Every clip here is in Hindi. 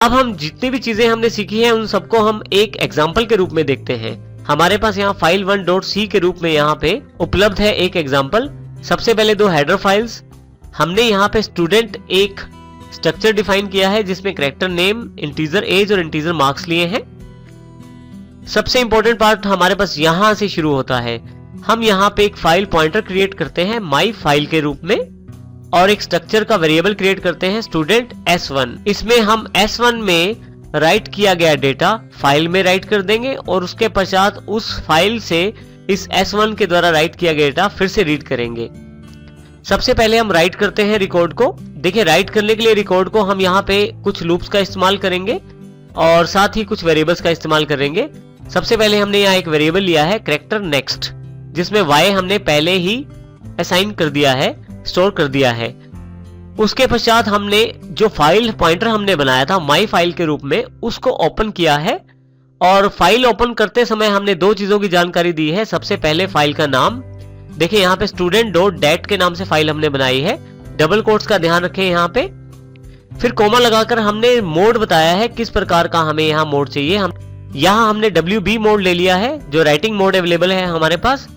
अब हम जितनी भी चीजें हमने सीखी हैं उन सबको हम एक एग्जाम्पल के रूप में देखते हैं। हमारे पास यहाँ file1.c के रूप में यहाँ पे उपलब्ध है एक एग्जाम्पल। सबसे पहले दो हेडर फाइल्स। हमने यहाँ पे स्टूडेंट एक स्ट्रक्चर डिफाइन किया है जिसमें कैरेक्टर नेम, इंटीजर एज और इंटीजर मार्क्स लिए हैं। सबसे इंपॉर्टेंट पार्ट हमारे पास यहाँ से शुरू होता है। हम यहाँ पे एक फाइल पॉइंटर क्रिएट करते हैं माई फाइल के रूप में और एक स्ट्रक्चर का वेरिएबल क्रिएट करते हैं स्टूडेंट s1। इसमें हम s1 में राइट किया गया डेटा फाइल में राइट कर देंगे और उसके पश्चात उस फाइल से इस s1 के द्वारा राइट किया गया डेटा फिर से रीड करेंगे। सबसे पहले हम राइट करते हैं रिकॉर्ड को। देखिए, राइट करने के लिए रिकॉर्ड को हम यहाँ पे कुछ लूप्स का इस्तेमाल करेंगे और साथ ही कुछ वेरिएबल्स का इस्तेमाल करेंगे। सबसे पहले हमने यहाँ एक वेरिएबल लिया है कैरेक्टर नेक्स्ट, जिसमें y हमने पहले ही असाइन कर दिया है, स्टोर कर दिया है। उसके पश्चात हमने जो फाइल पॉइंटर हमने बनाया था माई फाइल के रूप में उसको ओपन किया है और फाइल ओपन करते समय हमने दो चीजों की जानकारी दी है। सबसे पहले फाइल का नाम, देखिए यहाँ पे student.dat के नाम से फाइल हमने बनाई है। डबल कोट्स का ध्यान रखें यहाँ पे। फिर कोमा लगाकर हमने मोड बताया है किस प्रकार का हमें यहाँ मोड चाहिए। हम यहाँ हमने WB मोड ले लिया है जो राइटिंग मोड अवेलेबल है हमारे पास।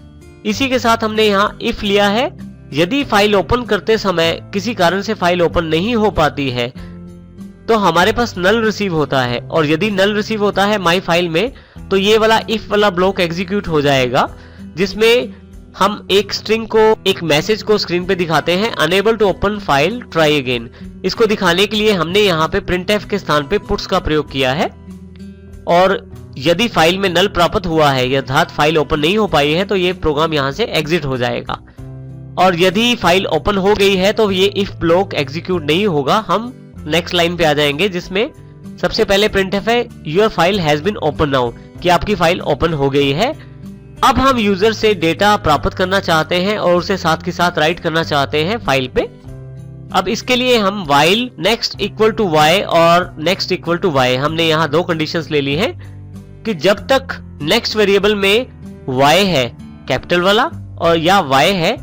इसी के साथ हमने यहाँ इफ लिया है। यदि फाइल ओपन करते समय किसी कारण से फाइल ओपन नहीं हो पाती है तो हमारे पास नल रिसीव होता है, और यदि नल रिसीव होता है माई फाइल में तो ये वाला इफ वाला ब्लॉक एग्जीक्यूट हो जाएगा, जिसमें हम एक स्ट्रिंग को, एक मैसेज को स्क्रीन पे दिखाते हैं, unable to open file, try again. इसको दिखाने के लिए हमने यहाँ पे printf के स्थान पे पुट्स का प्रयोग किया है। और यदि फाइल में नल प्राप्त हुआ है, अर्थात फाइल ओपन नहीं हो पाई है, तो ये प्रोग्राम यहाँ से एग्जिट हो जाएगा। और यदि फाइल ओपन हो गई है तो ये इफ ब्लॉक एग्जीक्यूट नहीं होगा। हम नेक्स्ट लाइन पे आ जाएंगे जिसमें सबसे पहले printf है your file has been open now, कि आपकी फाइल ओपन हो गई है। अब हम यूजर से डेटा प्राप्त करना चाहते हैं और उसे साथ के साथ राइट करना चाहते हैं फाइल पे। अब इसके लिए हम while next equal to y और next equal to y, हमने यहाँ दो कंडीशंस ले ली हैं कि जब तक नेक्स्ट वेरिएबल में y है कैपिटल वाला और या y है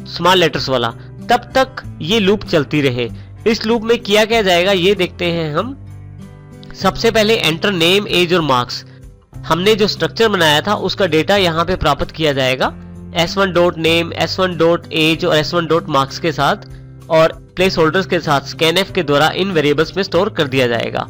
स्मॉल लेटर्स वाला, तब तक ये लूप चलती रहे। इस लूप में किया क्या जाएगा ये देखते हैं हम। सबसे पहले एंटर नेम, एज और मार्क्स। हमने जो स्ट्रक्चर बनाया था उसका डेटा यहाँ पे प्राप्त किया जाएगा s1.name, s1.age और s1.marks के साथ, और प्लेस होल्डर्स के साथ scanf के द्वारा इन वेरिएबल्स में स्टोर कर दिया जाएगा।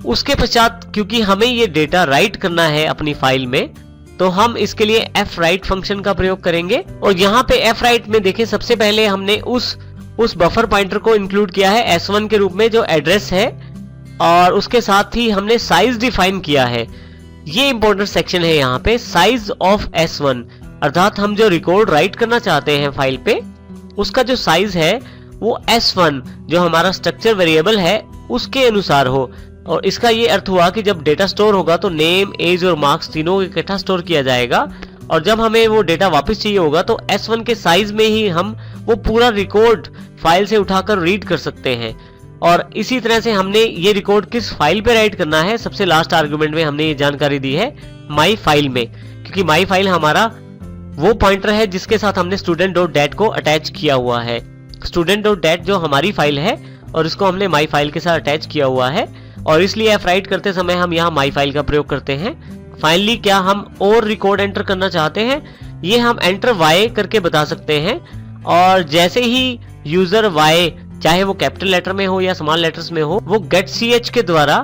उसके पश्चात क्योंकि हमें ये डेटा राइट करना है अपनी फाइल में, तो हम इसके लिए fwrite फंक्शन का प्रयोग करेंगे। और यहाँ पे fwrite में देखिए, सबसे पहले हमने उस बफर पॉइंटर को इंक्लूड किया है s1 के रूप में जो एड्रेस है, और उसके साथ ही हमने साइज डिफाइन किया है। ये इंपॉर्टेंट सेक्शन है यहाँ पे, साइज ऑफ s1, अर्थात हम जो रिकॉर्ड राइट करना चाहते हैं फाइल पे उसका जो साइज है वो s1 जो हमारा स्ट्रक्चर वेरिएबल है उसके अनुसार हो। और इसका ये अर्थ हुआ कि जब डेटा स्टोर होगा तो नेम, एज और मार्क्स तीनों इकट्ठा स्टोर किया जाएगा, और जब हमें वो डेटा वापस चाहिए होगा तो s1 के साइज में ही हम वो पूरा रिकॉर्ड फाइल से उठाकर रीड कर सकते हैं। और इसी तरह से हमने ये रिकॉर्ड किस फाइल पे राइट करना है, सबसे लास्ट आर्गुमेंट में हमने ये जानकारी दी है माई फाइल में, क्योंकि माई फाइल हमारा वो पॉइंटर है जिसके साथ हमने student.dat को अटैच किया हुआ है। student.dat जो हमारी फाइल है और इसको हमने माई फाइल के साथ अटैच किया हुआ है, और इसलिए fwrite करते समय हम यहाँ माई फाइल का प्रयोग करते हैं। फाइनली क्या हम और रिकॉर्ड एंटर करना चाहते हैं, ये हम एंटर y करके बता सकते हैं, और जैसे ही यूजर y चाहे वो कैपिटल लेटर में हो या स्मॉल लेटर्स में हो, वो गेट ch के द्वारा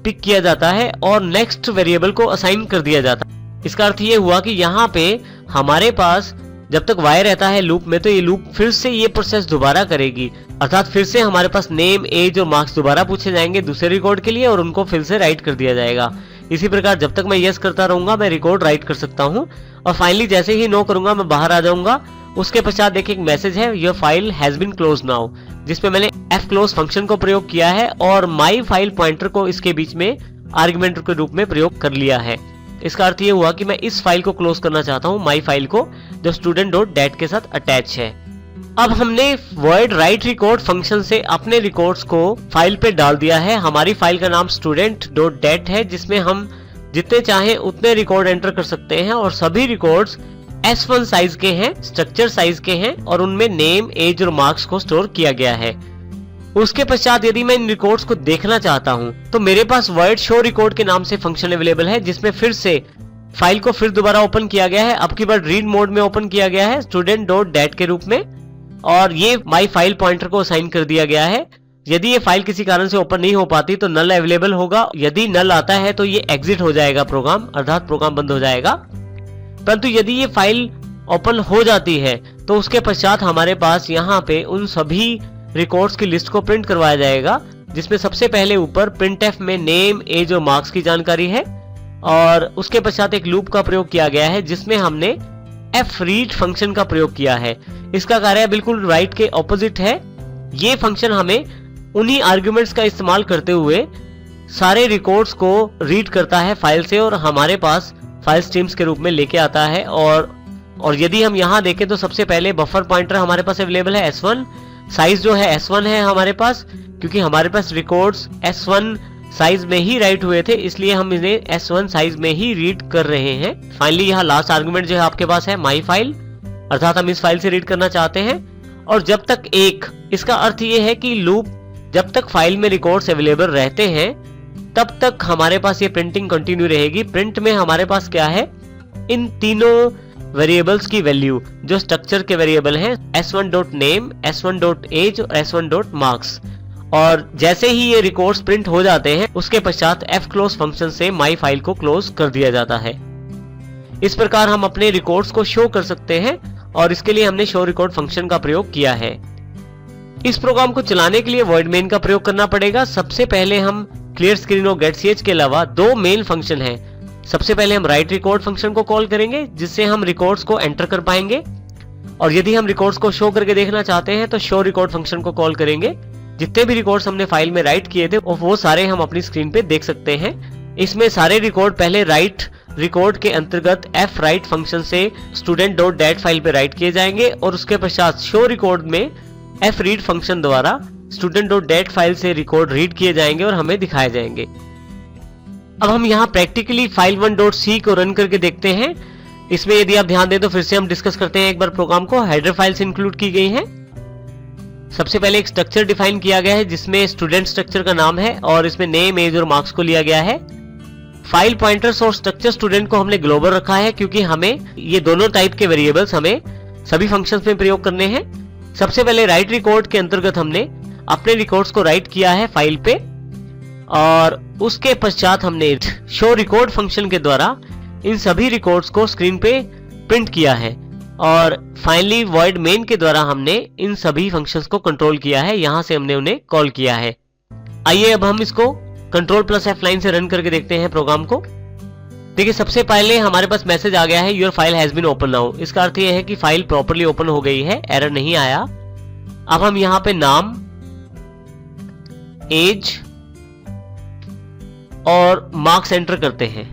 पिक किया जाता है और नेक्स्ट वेरिएबल को असाइन कर दिया जाता है। इसका अर्थ ये हुआ कि यहाँ पे हमारे पास जब तक y रहता है लूप में, तो ये लूप फिर से ये प्रोसेस दोबारा करेगी, अर्थात फिर से हमारे पास नेम, एज और मार्क्स दोबारा पूछे जाएंगे दूसरे रिकॉर्ड के लिए, और उनको फिर से राइट कर दिया जाएगा। इसी प्रकार जब तक मैं यस करता रहूंगा मैं रिकॉर्ड राइट कर सकता हूँ, और फाइनली जैसे ही नो करूंगा मैं बाहर आ जाऊंगा। उसके पश्चात देखिए एक मैसेज है your file has been close now, जिसमें मैंने fclose फंक्शन को प्रयोग किया है और माई फाइल पॉइंटर को इसके बीच में आर्गुमेंट के रूप में प्रयोग कर लिया है। इसका अर्थ ये हुआ कि मैं इस फाइल को क्लोज करना चाहता हूँ, माई फाइल को, जो student.dat के साथ अटैच है। अब हमने void write record फंक्शन से अपने रिकॉर्ड्स को फाइल पे डाल दिया है। हमारी फाइल का नाम student.dat है, जिसमें हम जितने चाहें उतने रिकॉर्ड एंटर कर सकते हैं, और सभी रिकॉर्ड्स S1 साइज के हैं, स्ट्रक्चर साइज के हैं, और उनमें नेम, एज और मार्क्स को स्टोर किया गया है। उसके पश्चात यदि मैं इन रिकॉर्ड्स को देखना चाहता हूं तो मेरे पास void show record के नाम से फंक्शन अवेलेबल है, जिसमें फिर से फाइल को फिर दोबारा ओपन किया गया है। अब की बार रीड मोड में ओपन किया गया है student.dat के रूप में, और ये माई फाइल पॉइंटर को असाइन कर दिया गया है। यदि ये फाइल किसी कारण से ओपन नहीं हो पाती तो नल अवेलेबल होगा, यदि नल आता है तो ये एग्जिट हो जाएगा प्रोग्राम, अर्थात प्रोग्राम बंद हो जाएगा। परंतु यदि ये फाइल ओपन हो जाती है तो उसके पश्चात हमारे पास यहाँ पे उन सभी रिकॉर्ड्स की लिस्ट को प्रिंट करवाया जाएगा, जिसमें सबसे पहले ऊपर printf में नेम, एज और मार्क्स की जानकारी है, और उसके पश्चात एक लूप का प्रयोग किया गया है जिसमें हमने fread फंक्शन का प्रयोग किया है। इसका कार्य बिल्कुल राइट के ऑपोजिट है। ये फंक्शन हमें उन्हीं आर्ग्यूमेंट्स का इस्तेमाल करते हुए सारे रिकॉर्ड्स को रीड करता है फाइल से और हमारे पास फाइल स्ट्रीम्स के रूप में लेके आता है। और यदि हम यहाँ देखें तो सबसे पहले बफर पॉइंटर हमारे पास अवेलेबल है S1, साइज जो है S1 है हमारे पास, क्योंकि हमारे पास रिकॉर्ड्स S1 साइज में ही राइट हुए थे, इसलिए हम इन्हें S1 साइज में ही रीड कर रहे हैं। फाइनली यहाँ लास्ट आर्गुमेंट जो है आपके पास है माई फाइल, अर्थात हम इस फाइल से रीड करना चाहते हैं। और जब तक एक, इसका अर्थ ये है कि लूप जब तक फाइल में रिकॉर्ड्स अवेलेबल रहते हैं तब तक हमारे पास ये प्रिंटिंग कंटिन्यू रहेगी। प्रिंट में हमारे पास क्या है, इन तीनों वेरिएबल्स की वैल्यू जो स्ट्रक्चर के वेरिएबल हैं s1.name, s1.age और s1.marks, और जैसे ही ये रिकॉर्ड्स प्रिंट हो जाते हैं उसके पश्चात fclose फंक्शन से माई फाइल को क्लोज कर दिया जाता है। इस प्रकार हम अपने रिकॉर्ड्स को शो कर सकते हैं और इसके लिए हमने शो रिकॉर्ड फंक्शन का प्रयोग किया है। इस प्रोग्राम को चलाने के लिए void main का प्रयोग करना पड़ेगा। सबसे पहले हम क्लियर स्क्रीन और getch के अलावा दो मेन फंक्शन हैं। सबसे पहले हम राइट रिकॉर्ड फंक्शन को कॉल करेंगे जिससे हम रिकॉर्ड्स को एंटर कर पाएंगे, और यदि हम रिकॉर्ड्स को शो करके देखना चाहते हैं तो शो रिकॉर्ड फंक्शन को कॉल करेंगे। जितने भी रिकॉर्ड्स हमने फाइल में राइट किए थे वो सारे हम अपनी स्क्रीन पे देख सकते हैं। इसमें सारे रिकॉर्ड पहले राइट रिकॉर्ड के अंतर्गत fwrite फंक्शन से student.dat फाइल पे राइट किए जाएंगे और उसके पश्चात शो रिकॉर्ड में fread फंक्शन द्वारा student.dat फाइल से रिकॉर्ड रीड किए जाएंगे और हमें दिखाए जाएंगे। अब हम यहाँ प्रैक्टिकली file1.c को रन करके देखते हैं। इसमें यदि आप ध्यान दें तो फिर से हम डिस्कस करते हैं एक बार प्रोग्राम को। हेडर फाइल्स इंक्लूड की गई हैं। सबसे पहले एक स्ट्रक्चर डिफाइन किया गया है जिसमें स्टूडेंट स्ट्रक्चर का नाम है और इसमें नेम, एज और मार्क्स को लिया गया है। फाइल पॉइंटर्स और स्ट्रक्चर स्टूडेंट को हमने ग्लोबल रखा है क्योंकि हमें ये दोनों टाइप के वेरिएबल्स हमें सभी फंक्शंस में प्रयोग करने हैं। सबसे पहले राइट रिकॉर्ड के अंतर्गत हमने अपने रिकॉर्ड्स को राइट किया है फाइल पे, और उसके पश्चात हमने शो रिकॉर्ड फंक्शन के द्वारा इन सभी रिकॉर्ड्स को स्क्रीन पे प्रिंट किया है, और फाइनली void main के द्वारा हमने इन सभी फंक्शंस को कंट्रोल किया है। यहां से हमने उन्हें कॉल किया है। आइए अब हम इसको Ctrl+F9 से रन करके देखते हैं प्रोग्राम को। देखिए सबसे पहले हमारे पास मैसेज आ गया है your file has been open now. इसका अर्थ यह है कि फाइल प्रॉपर्ली ओपन हो गई है, एरर नहीं आया। अब हम यहाँ पे नाम, एज और मार्क्स एंटर करते हैं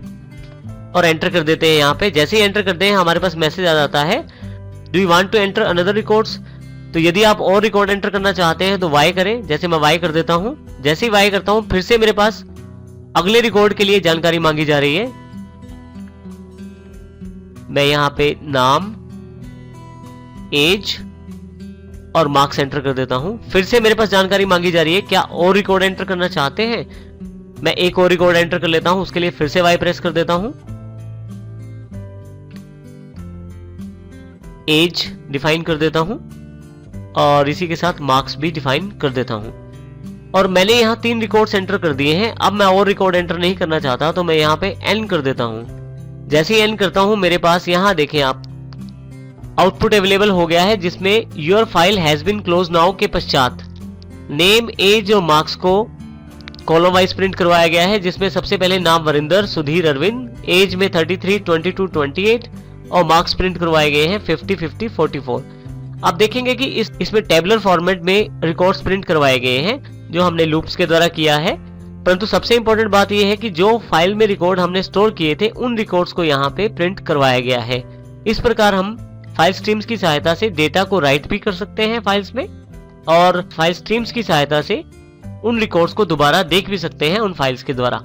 और एंटर कर देते हैं। यहाँ पे जैसे ही एंटर करते हैं हमारे पास मैसेज आ जाता है do you want to enter another records. तो यदि आप और रिकॉर्ड एंटर करना चाहते हैं तो वाई करें। जैसे मैं वाई कर देता हूं, जैसे ही वाई करता हूं फिर से मेरे पास अगले रिकॉर्ड के लिए जानकारी मांगी जा रही है। मैं यहाँ पे नाम, एज और मार्क्स एंटर कर देता हूं। फिर से मेरे पास जानकारी मांगी जा रही है क्या और रिकॉर्ड एंटर करना चाहते हैं। मैं एक और रिकॉर्ड एंटर कर लेता हूं, उसके लिए फिर से वाई प्रेस कर देता हूं। एज डिफाइन कर देता हूं और इसी के साथ मार्क्स भी डिफाइन कर देता हूं। और मैंने यहाँ 3 रिकॉर्ड्स एंटर कर दिए हैं। अब मैं और रिकॉर्ड एंटर नहीं करना चाहता तो मैं यहाँ पे एन कर देता हूं। जैसे ही एन करता हूं मेरे पास यहाँ देखें आप आउटपुट अवेलेबल हो गया है जिसमें your file has been close now के पश्चात नेम, एज और मार्क्स को कॉलम वाइज प्रिंट करवाया गया है, जिसमें सबसे पहले नाम वरिंदर, सुधीर, अरविंद, एज में 33, 22, 28 और मार्क्स प्रिंट करवाए गए हैं 50, 50, 44। आप देखेंगे कि इसमें टेबुलर फॉर्मेट में रिकॉर्ड्स प्रिंट करवाए गए हैं जो हमने लूप्स के द्वारा किया है। परंतु सबसे इंपॉर्टेंट बात यह है कि जो फाइल में रिकॉर्ड हमने स्टोर किए थे उन रिकॉर्ड्स को यहाँ पे प्रिंट करवाया गया है। इस प्रकार हम फाइल स्ट्रीम्स की सहायता से डेटा को राइट भी कर सकते हैं फाइल्स में, और फाइल स्ट्रीम्स की सहायता से उन रिकॉर्ड्स को दोबारा देख भी सकते हैं उन फाइल्स के द्वारा।